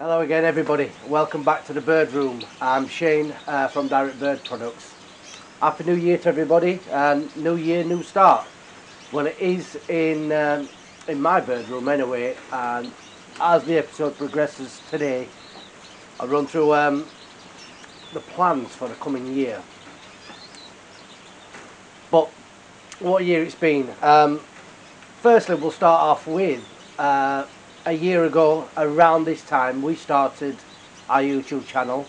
Hello again everybody, welcome back to the Bird Room. I'm Shane from Direct Bird Products. Happy New Year to everybody, and new year, new start. Well, it is in my bird room anyway, and as the episode progresses today, I'll run through the plans for the coming year. But what year it's been. Firstly, we'll start off with a year ago, around this time, we started our YouTube channel.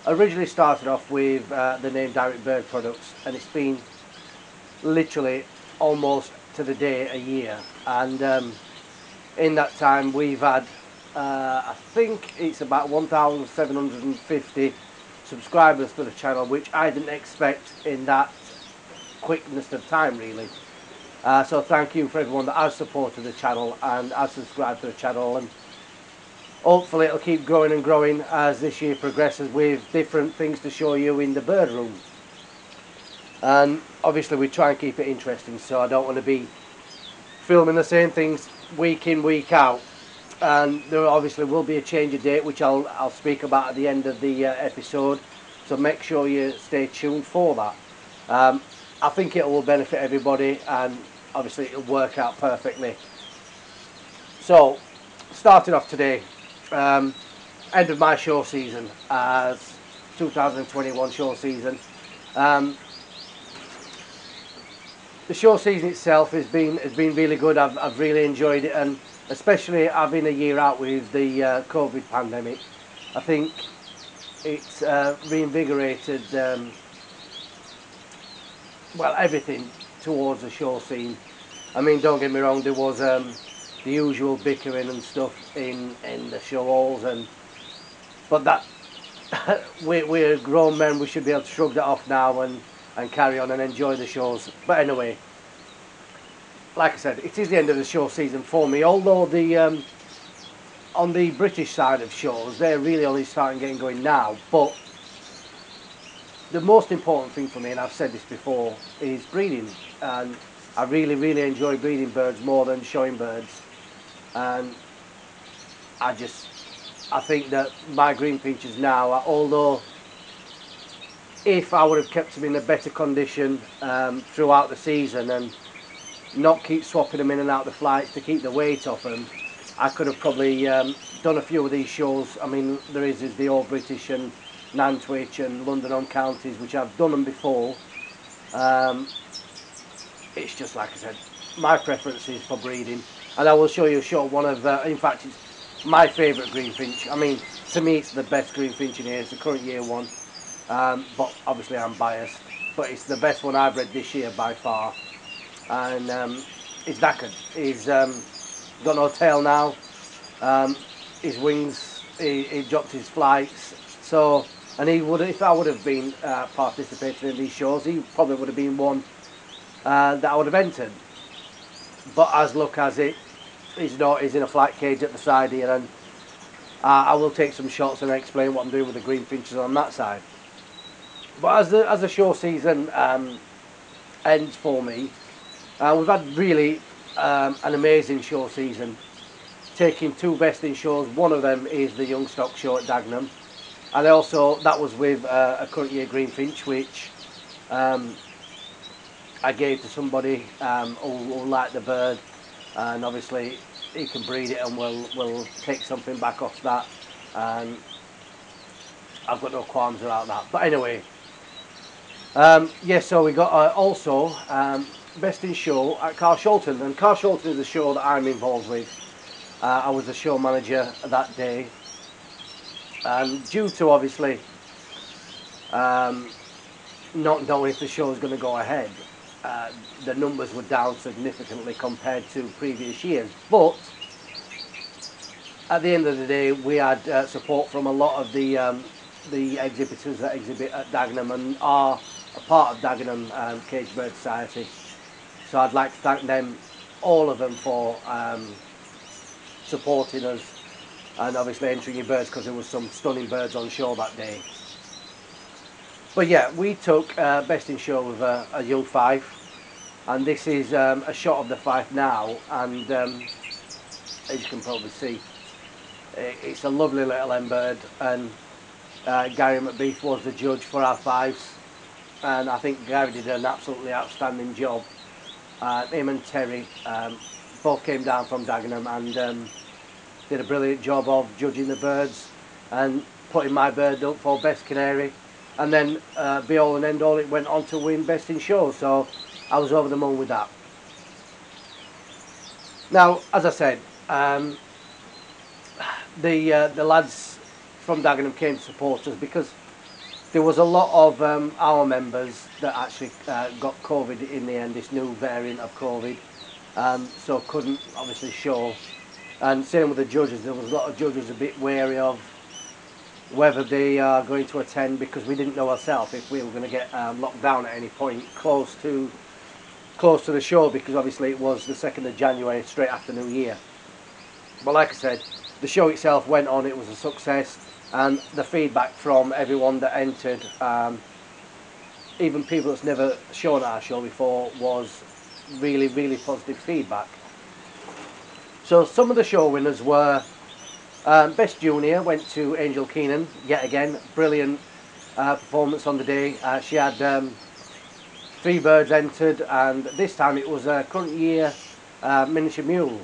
Originally started off with the name Direct Bird Products, and it's been literally almost to the day a year. And in that time, we've had, I think it's about 1,750 subscribers to the channel, which I didn't expect in that quickness of time, really. So thank you for everyone that has supported the channel and has subscribed to the channel, and hopefully it'll keep growing and growing as this year progresses with different things to show you in the bird room. And obviously we try and keep it interesting, so I don't want to be filming the same things week in, week out. And there obviously will be a change of date, which I'll speak about at the end of the episode, so make sure you stay tuned for that. I think it will benefit everybody, and obviously it'll work out perfectly. So, starting off today, end of my show season, as 2021 show season. The show season itself has been really good. I've really enjoyed it, and especially having a year out with the COVID pandemic, I think it's reinvigorated well, everything towards the show scene. I mean, don't get me wrong, there was the usual bickering and stuff in the show halls, but that we're grown men, we should be able to shrug that off now and carry on and enjoy the shows. But anyway, like I said, it is the end of the show season for me, although the on the British side of shows, they're really only starting getting going now. But the most important thing for me, and I've said this before, is breeding. And I really enjoy breeding birds more than showing birds. And I think that my greenfinches now, although if I would have kept them in a better condition throughout the season and not keep swapping them in and out the flights to keep the weight off them, I could have probably done a few of these shows. I mean, there is the All British and Nantwich and London on Counties, which I've done them before. It's just, like I said, my preference is for breeding, and I will show you a short one of, in fact, it's my favourite greenfinch. I mean, to me it's the best greenfinch in here. It's the current year one, but obviously I'm biased, but it's the best one I've bred this year by far. And it's knackered. He's got no tail now. His wings, he dropped his flights, so, and he would, if I would have been participating in these shows, he probably would have been one that I would have entered. But as luck has it, he's not. He's in a flight cage at the side here, and I will take some shots and explain what I'm doing with the greenfinches on that side. But as the show season ends for me, we've had really an amazing show season, taking two best in shows. One of them is the Young Stock show at Dagenham, and also that was with a current year greenfinch, which I gave to somebody who liked the bird, and obviously he can breed it, and we'll take something back off that, and I've got no qualms about that. But anyway, yeah, so we got also best in show at Carshalton, and Carshalton is a show that I'm involved with. I was the show manager that day, and due to obviously not knowing if the show was going to go ahead, the numbers were down significantly compared to previous years. But at the end of the day, we had support from a lot of the exhibitors that exhibit at Dagenham and are a part of Dagenham Caged Bird Society. So I'd like to thank them, all of them, for supporting us and obviously entering your birds, because there was some stunning birds on show that day. But yeah, we took best in show with a young fife, and this is a shot of the fife now, and as you can probably see, It's a lovely little hen bird, and Gary McBeef was the judge for our fives, and I think Gary did an absolutely outstanding job. Him and Terry both came down from Dagenham and did a brilliant job of judging the birds and putting my bird up for best canary, and then be all and end all, it went on to win best in show, so I was over the moon with that. Now, as I said, the lads from Dagenham came to support us because there was a lot of our members that actually got COVID in the end, this new variant of COVID, so couldn't obviously show. And same with the judges, there was a lot of judges a bit wary of whether they are going to attend, because we didn't know ourselves if we were going to get locked down at any point close to the show, because obviously it was the 2nd of January, straight after New Year. But like I said, the show itself went on, it was a success, and the feedback from everyone that entered, even people that's never shown at our show before, was really, really positive feedback. So some of the show winners were Best Junior went to Angel Keenan, yet again, brilliant performance on the day. She had 3 birds entered, and this time it was a current year miniature mule.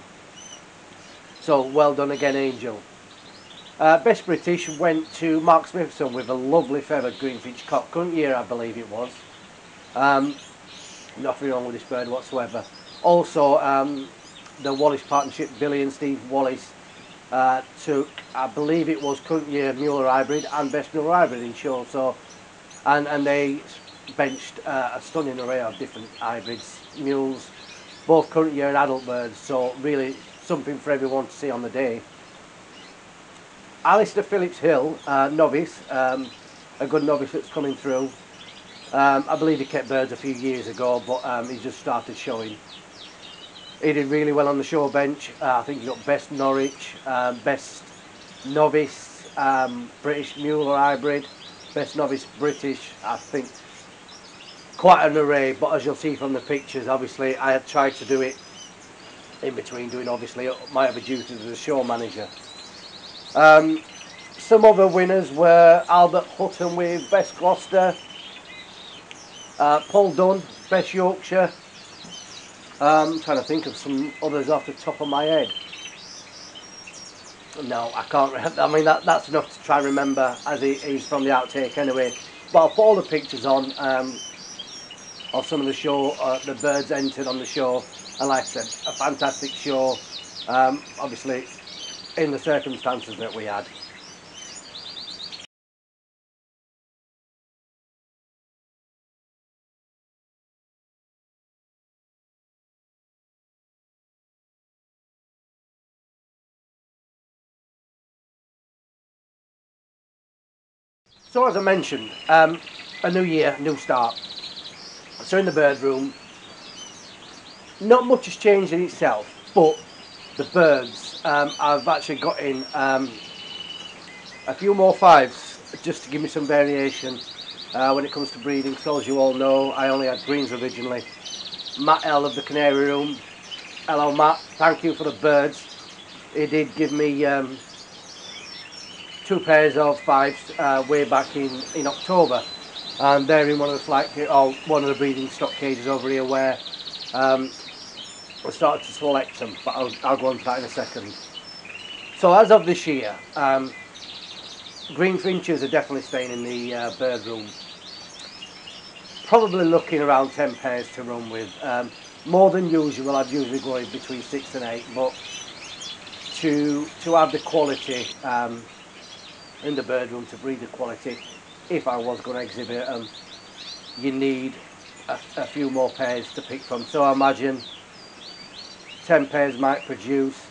So well done again, Angel. Best British went to Mark Smithson with a lovely feathered greenfinch cock, current year I believe it was. Nothing wrong with this bird whatsoever. Also the Wallace partnership, Billy and Steve Wallace, took, I believe it was current year Mueller hybrid and best Mueller hybrid in show. So, and they benched a stunning array of different hybrids, mules, both current year and adult birds. So really something for everyone to see on the day. Alistair Phillips Hill, novice, a good novice that's coming through. I believe he kept birds a few years ago, but he just started showing. He did really well on the show bench. I think he got best Norwich, best novice British Mueller hybrid, best novice British. I think quite an array, but as you'll see from the pictures, obviously I had tried to do it in between doing obviously my other duties as a show manager. Some other winners were Albert Hutton with best Gloucester, Paul Dunn, best Yorkshire. I'm trying to think of some others off the top of my head. No, I can't. I mean, that's enough to try and remember, as he's from the outtake anyway. But I'll put all the pictures on of some of the show, the birds entered on the show. And like I said, a fantastic show, obviously in the circumstances that we had. So as I mentioned, a new year, new start. So in the bird room, not much has changed in itself, but the birds, I've actually got in a few more fives just to give me some variation when it comes to breeding. So as you all know, I only had greens originally. Matt L of the Canary Room, hello Matt, thank you for the birds. He did give me 2 pairs of fives way back in October, and they're in one of the flight, or one of the breeding stock cages over here where I started to select them, but I'll go on to that in a second. So as of this year, green finches are definitely staying in the bird room. Probably looking around 10 pairs to run with. More than usual, I'd usually go in between 6 and 8, but to have the quality in the bird room, to breed the quality, if I was going to exhibit them, you need a few more pairs to pick from. So I imagine 10 pairs might produce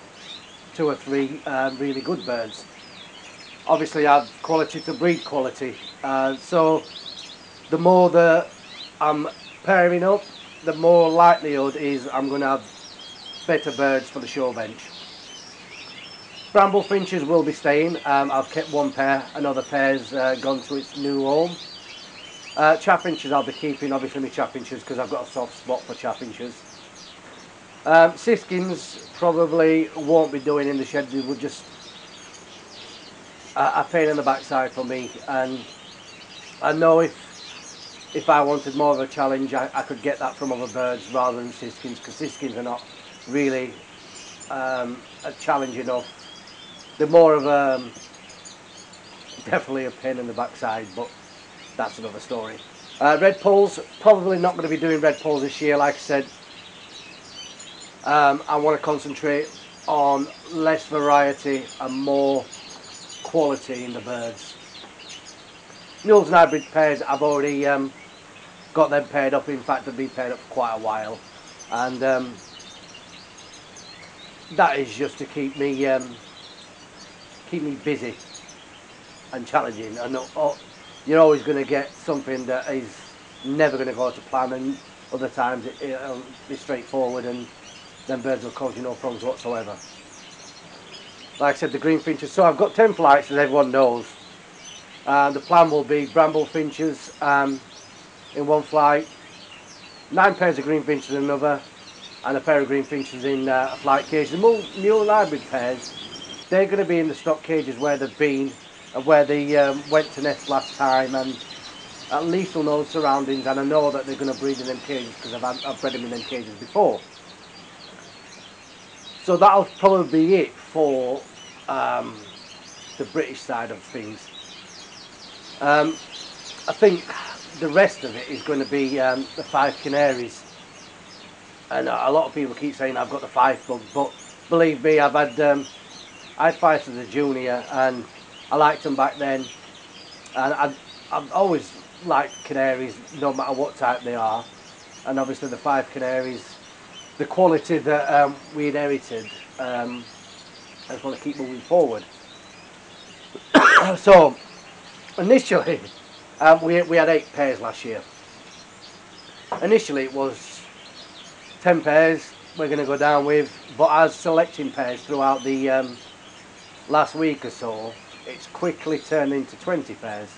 2 or 3 really good birds. Obviously add quality to breed quality, so the more that I'm pairing up, the more likelihood is I'm going to have better birds for the show bench. Bramble finches will be staying. I've kept 1 pair, another pair's gone to its new home. Chaffinches I'll be keeping, obviously my chaffinches, because I've got a soft spot for chaffinches. Siskins probably won't be doing in the shed, they will just a pain in the backside for me, and I know if I wanted more of a challenge, I could get that from other birds rather than siskins, because siskins are not really a challenge enough. They're more of definitely a pain in the backside, but that's another story. Red poles, probably not going to be doing red poles this year. Like I said, I want to concentrate on less variety and more quality in the birds. Mules and hybrid pairs, I've already got them paired up. In fact, they've been paired up for quite a while, and that is just to keep me busy and challenging. And you're always going to get something that is never going to go to plan, and other times it'll be straightforward, and then birds will cause you no problems whatsoever. Like I said, the greenfinches. So I've got 10 flights, as everyone knows. The plan will be bramble finches in one flight, 9 pairs of greenfinches in another, and a pair of greenfinches in a flight cage. The mule and hybrid pairs, they're going to be in the stock cages where they've been and where they went to nest last time, and at least we'll know the surroundings, and I know that they're going to breed in them cages because I've bred them in them cages before. So that'll probably be it for the British side of things. I think the rest of it is going to be the 5 canaries, and a lot of people keep saying I've got the 5 bug, but believe me, I had 5 as a junior, and I liked them back then, and I've always liked canaries no matter what type they are, and obviously the 5 canaries, the quality that we inherited, I just want to keep moving forward. So initially we had 8 pairs last year. Initially it was 10 pairs we're going to go down with, but as selecting pairs throughout the last week or so, it's quickly turned into 20 pairs.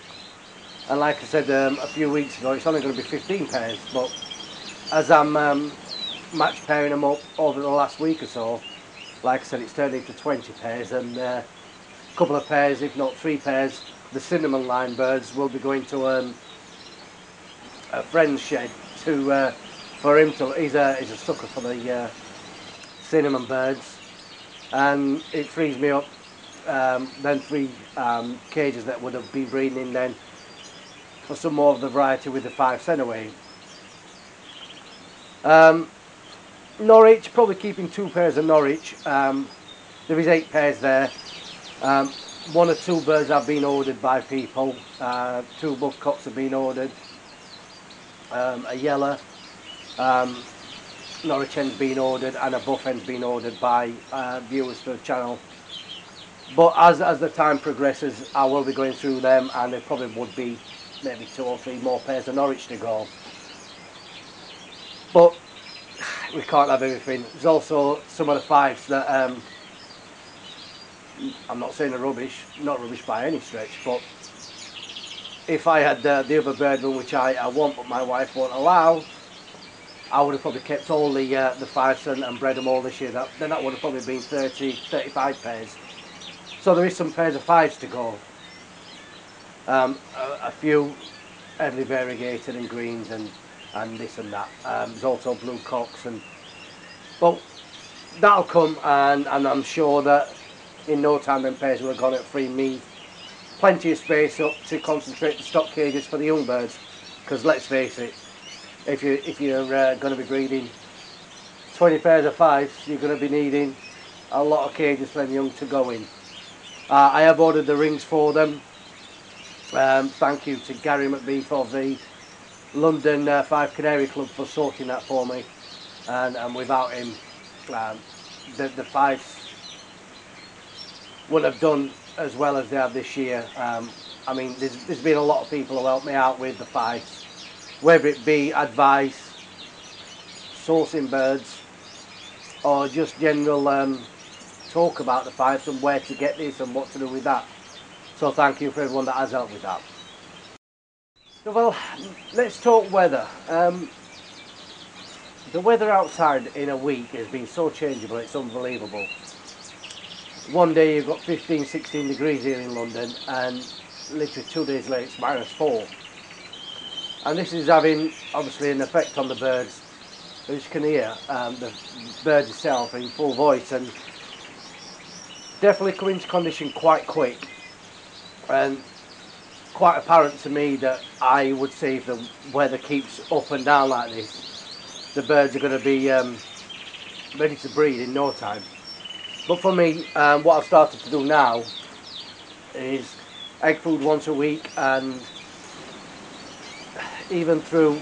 And like I said a few weeks ago, it's only going to be 15 pairs, but as I'm match pairing them up over the last week or so, like I said, it's turned into 20 pairs, and a couple of pairs, if not 3 pairs, the cinnamon line birds will be going to a friend's shed for him to. He's a sucker for the cinnamon birds, and it frees me up. Then 3 cages that would have been breeding in then for some more of the variety with the 5 centaway. Norwich, probably keeping 2 pairs of Norwich. There is 8 pairs there. 1 or 2 birds have been ordered by people. 2 buffcocks have been ordered. A yellow Norwich hen's been ordered, and a buff hen's been ordered by viewers for the channel. But as the time progresses, I will be going through them, and there probably would be maybe 2 or 3 more pairs of Norwich to go. But we can't have everything. There's also some of the 5s that I'm not saying are rubbish, not rubbish by any stretch, but if I had the other bird room, which I want but my wife won't allow, I would have probably kept all the 5s and bred them all this year. Then that would have probably been 35 pairs. So there is some pairs of 5s to go. A few heavily variegated and greens and this and that. There's also blue cocks, but that'll come, and I'm sure that in no time them pairs will have gone, at free me plenty of space up to concentrate the stock cages for the young birds. Because let's face it, if you're going to be breeding 20 pairs of 5s, you're going to be needing a lot of cages for them young to go in. I have ordered the rings for them. Thank you to Gary McBeef of the London 5 Canary Club for sorting that for me, and without him the 5s wouldn't have done as well as they have this year. I mean, there's been a lot of people who helped me out with the 5s, whether it be advice, sourcing birds, or just general talk about the 5s and where to get this and what to do with that. So thank you for everyone that has helped with that. So, well, let's talk weather. The weather outside in a week has been so changeable, it's unbelievable. one day you've got 15, 16 degrees here in London, and literally 2 days later it's -4. And this is having obviously an effect on the birds. As you can hear, the birds itself in full voice, and definitely come into condition quite quick, and quite apparent to me that I would say if the weather keeps up and down like this, the birds are going to be ready to breed in no time. But for me, what I've started to do now is egg food once a week, and even through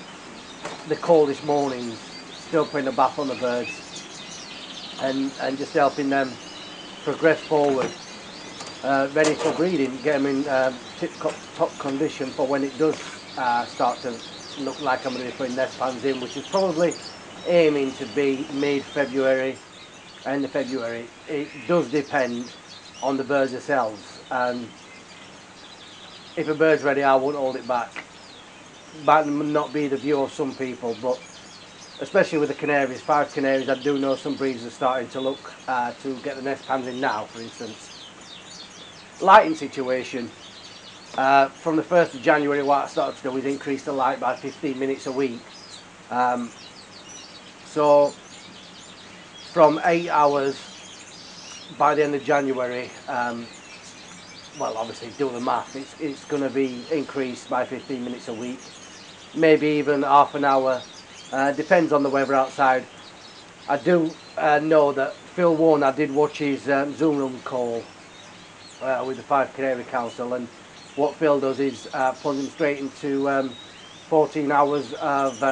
the coldest mornings, still putting a bath on the birds, and just helping them progress forward, ready for breeding, get them in tip-top condition for when it does start to look like I'm going to be putting nest pans in, which is probably aiming to be mid-February, end of February. It does depend on the birds themselves, and if a bird's ready I won't hold it back. Might not be the view of some people, but especially with the canaries, 5 canaries, I do know some breeders are starting to look to get the nest pans in now, for instance. Lighting situation, from the 1st of January what I started to do is increase the light by 15 minutes a week. So from 8 hours by the end of January, well obviously do the math, it's going to be increased by 15 minutes a week, maybe even half an hour, depends on the weather outside. I do know that Phil Warner, I did watch his Zoom room call with the 5 Canary Council, and what Phil does is plug him straight into 14 hours of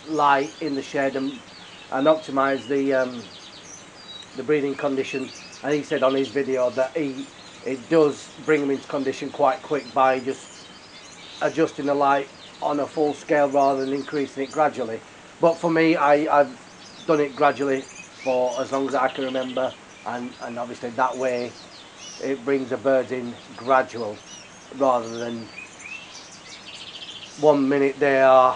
light in the shed, and optimise the breeding condition. And he said on his video that it does bring them into condition quite quick by just adjusting the light on a full scale rather than increasing it gradually. But for me, I've done it gradually for as long as I can remember, and obviously that way it brings the birds in gradual rather than 1 minute they are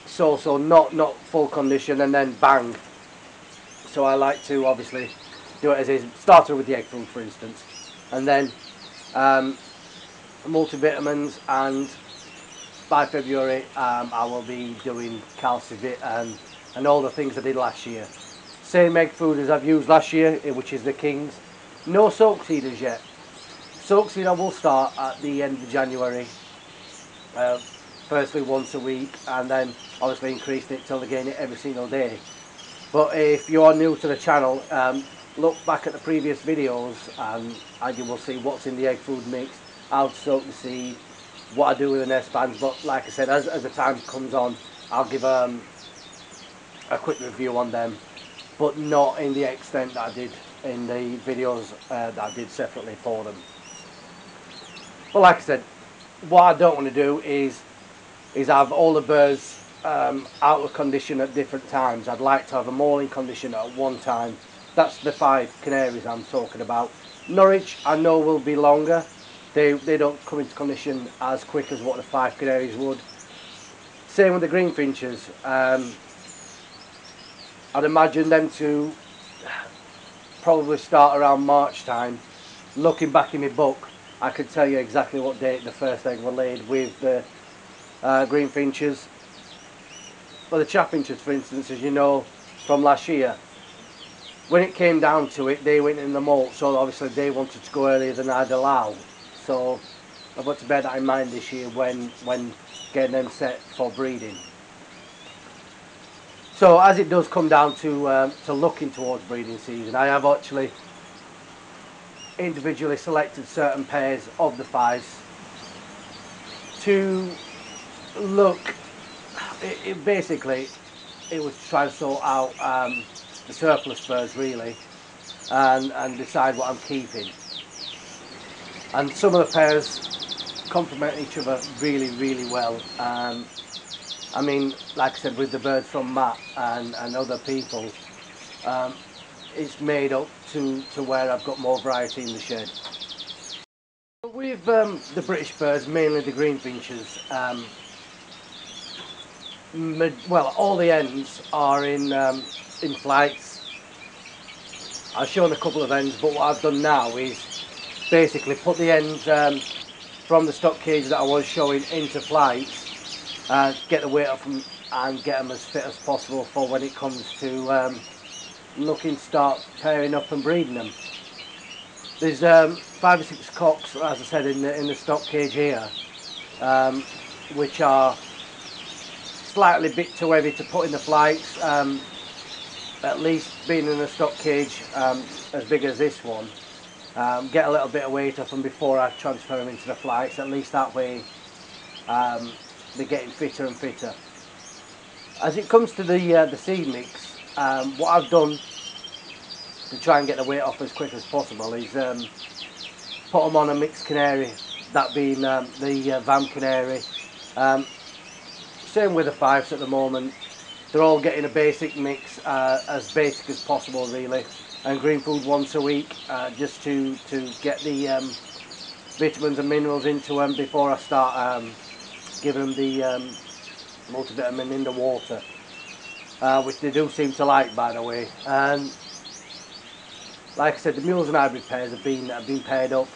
so not full condition and then bang. So I like to obviously do it as is, started with the egg food for instance, and then multivitamins, and by February I will be doing calcivit and all the things I did last year. Same egg food as I've used last year, which is the Kings. No soak seeders yet. Soak seed I will start at the end of January, firstly once a week, and then obviously increasing it till again every single day. But if you are new to the channel, look back at the previous videos and you will see what's in the egg food mix, how to soak the seed, what I do with the nest pans. But like I said, as the time comes on, I'll give a quick review on them, but not in the extent that I did in the videos that I did separately for them. But like I said, what I don't want to do is have all the birds out of condition at different times. I'd like to have them all in condition at one time. That's the 5 canaries I'm talking about. Norwich I know will be longer. They don't come into condition as quick as what the 5 canaries would. Same with the greenfinches. I'd imagine them to probably start around March time. Looking back in my book, I could tell you exactly what date the first egg were laid with the greenfinches. Well, the chaffinches, for instance, as you know from last year, when it came down to it, they went in the molt, so obviously they wanted to go earlier than I'd allow. So I've got to bear that in mind this year when getting them set for breeding. So as it does come down to looking towards breeding season, I have actually individually selected certain pairs of the 5s to look. Basically it was to try to sort out the surplus birds really, and decide what I'm keeping. And some of the pairs complement each other really well. I mean, like I said, with the birds from Matt and other people, it's made up to where I've got more variety in the shed. With the British birds, mainly the greenfinches, well, all the hens are in flights. I've shown a couple of ends, but what I've done now is basically put the ends from the stock cage that I was showing into flights, get the weight off them and get them as fit as possible for when it comes to looking to start pairing up and breeding them. There's 5 or 6 cocks, as I said, in the stock cage here, which are slightly a bit too heavy to put in the flights. At least being in a stock cage as big as this one, get a little bit of weight off them before I transfer them into the flights. At least that way they're getting fitter and fitter. As it comes to the seed mix, what I've done to try and get the weight off as quick as possible is put them on a mixed canary, that being the Vam canary. Same with the fives at the moment. They're all getting a basic mix, as basic as possible really, and green food once a week, just to get the vitamins and minerals into them before I start giving them the multivitamin in the water, which they do seem to like, by the way. And like I said, the mules and hybrid pairs have been paired up,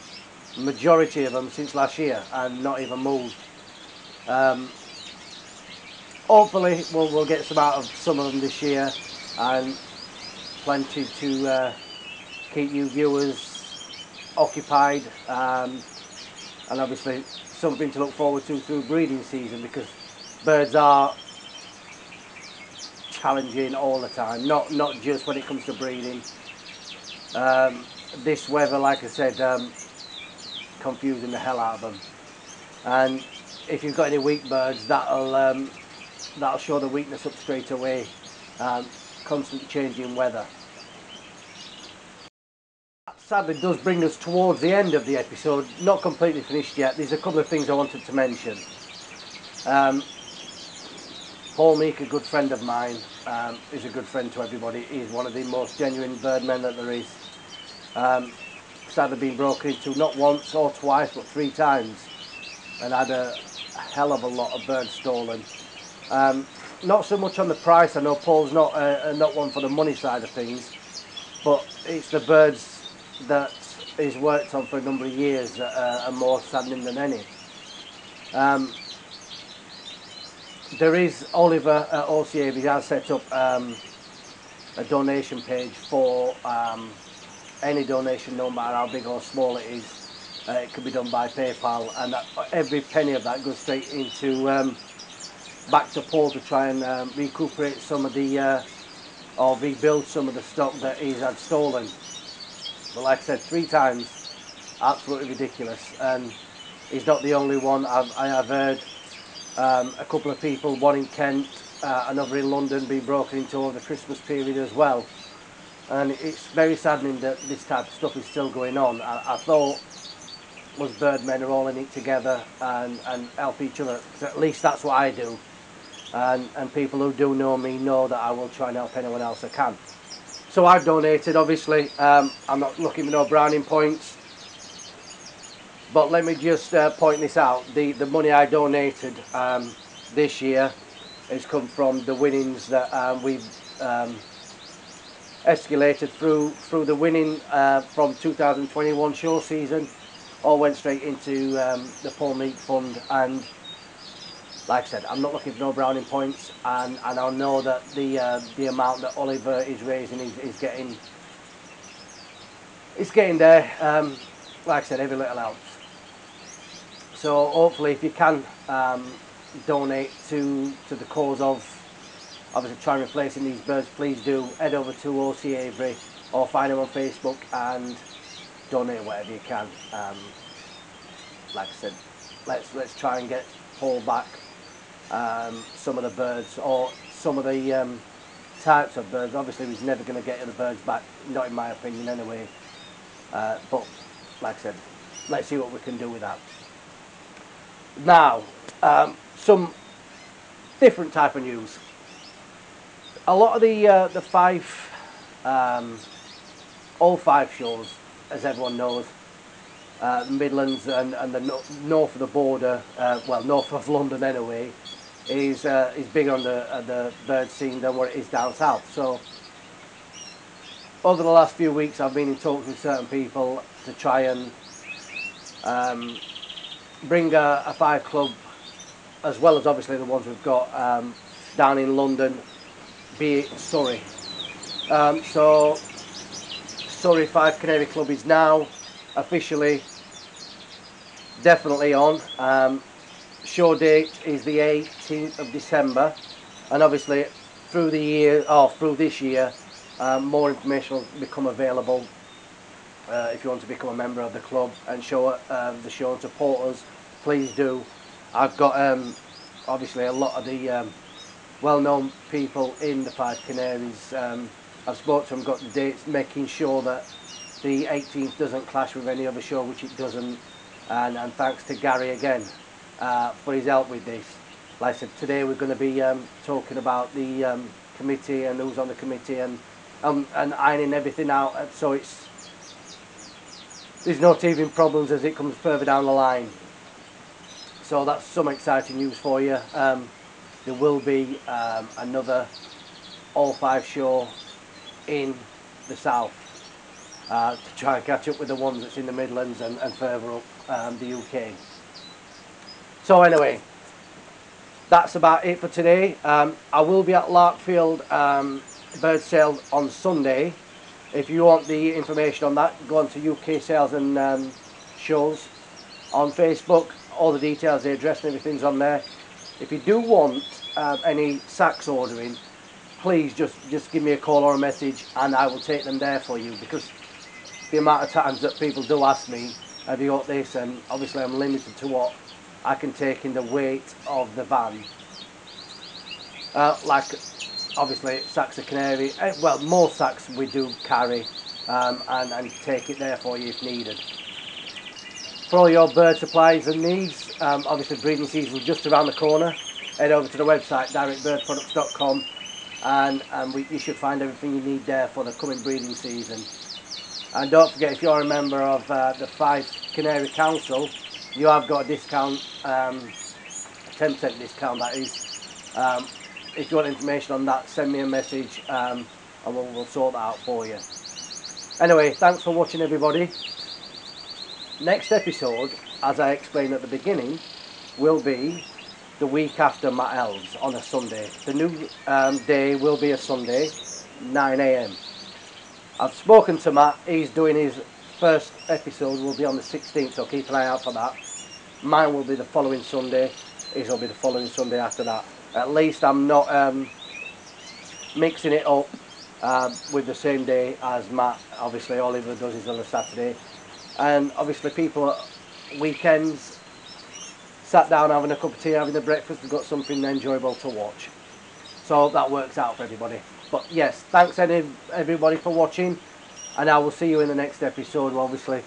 the majority of them since last year, and not even moved. Hopefully we'll get some out of some of them this year, and plenty to keep you viewers occupied, and obviously something to look forward to through breeding season, because birds are challenging all the time, not just when it comes to breeding. This weather, like I said, confusing the hell out of them, and if you've got any weak birds, that'll show the weakness up straight away. Constant changing weather. Sadly does bring us towards the end of the episode, not completely finished yet. There's a couple of things I wanted to mention. Paul Meek, a good friend of mine, is a good friend to everybody. He's one of the most genuine birdmen that there is. Sadly been broken into not once or twice but 3 times, and had a hell of a lot of birds stolen. Not so much on the price. I know Paul's not one for the money side of things, but it's the birds that he's worked on for a number of years that are more saddening than any. There is Oliver at OCA. He has set up a donation page for any donation, no matter how big or small it is. It can be done by PayPal, and every penny of that goes straight into back to Paul to try and recuperate some of the or rebuild some of the stock that he's had stolen. But like I said, 3 times, absolutely ridiculous, and he's not the only one. I have heard a couple of people, one in Kent, another in London, being broken into over the Christmas period as well. And it's very saddening that this type of stuff is still going on. I thought us birdmen are all in it together and help each other, because at least that's what I do. And people who do know me know that I will try and help anyone else I can. So I've donated, obviously. I'm not looking for no browning points, but let me just point this out. The money I donated this year has come from the winnings that we've escalated through the winning from 2021 show season. All went straight into the Paul Meek Fund, and like I said, I'm not looking for no browning points, and I know that the amount that Oliver is raising is getting there. Like I said, every little helps. So hopefully, if you can donate to the cause of obviously trying replacing these birds, please do head over to OC Avery or find them on Facebook and donate whatever you can. Like I said, let's try and get Paul back some of the birds, or some of the types of birds. Obviously he's never going to get the birds back, not in my opinion anyway, but like I said, let's see what we can do with that. Now, some different type of news. A lot of the Fife, all Fife shows, as everyone knows, the Midlands and the north of the border, well, north of London anyway, is bigger on the bird scene than what it is down south. So over the last few weeks I've been in talks with certain people to try and bring a 5 club, as well as obviously the ones we've got down in London, be it Surrey. So Surrey 5 Canary Club is now officially definitely on. Show date is the 18th of December, and obviously through the year, or through this year, more information will become available. If you want to become a member of the club and show the show and support us, please do. I've got obviously a lot of the well-known people in the 5 Canaries. I've spoken to them, got the dates, making sure that the 18th doesn't clash with any other show, which it doesn't. And thanks to Gary again for his help with this. Like I said, today we're going to be talking about the committee and who's on the committee, and ironing everything out, so there's no teething problems as it comes further down the line. So that's some exciting news for you. There will be another all 5 show in the south to try and catch up with the ones that's in the Midlands and further up the UK. So anyway, that's about it for today. I will be at Larkfield bird sale on Sunday. If you want the information on that, go on to UK Sales and Shows on Facebook. All the details, the address and everything's on there. If you do want any sacks ordering, please just give me a call or a message and I will take them there for you, because the amount of times that people do ask me, have you got this, and obviously I'm limited to what I can take in the weight of the van. Like obviously sacks of canary, well, more sacks we do carry and take it there for you if needed. For all your bird supplies and needs, obviously breeding season is just around the corner. Head over to the website directbirdproducts.com and you should find everything you need there for the coming breeding season. And don't forget, if you're a member of the 5 Canary Council, you have got a discount, a 10% discount that is. If you want information on that, send me a message and we'll sort that out for you. Anyway, thanks for watching everybody. Next episode, as I explained at the beginning, will be the week after Matt Elves on a Sunday. The new day will be a Sunday, 9 AM. I've spoken to Matt, he's doing his first episode, will be on the 16th, so keep an eye out for that. Mine will be the following Sunday, his will be the following Sunday after that. At least I'm not mixing it up with the same day as Matt. Obviously all he ever does is on a Saturday. And obviously people at weekends sat down having a cup of tea, having a breakfast, they've got something enjoyable to watch. So that works out for everybody. But yes, thanks everybody for watching, and I will see you in the next episode. Obviously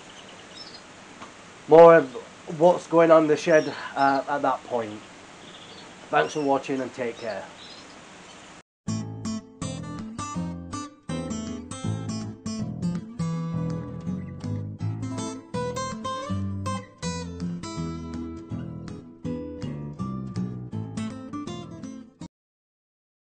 more of what's going on in the shed at that point. Thanks for watching and take care.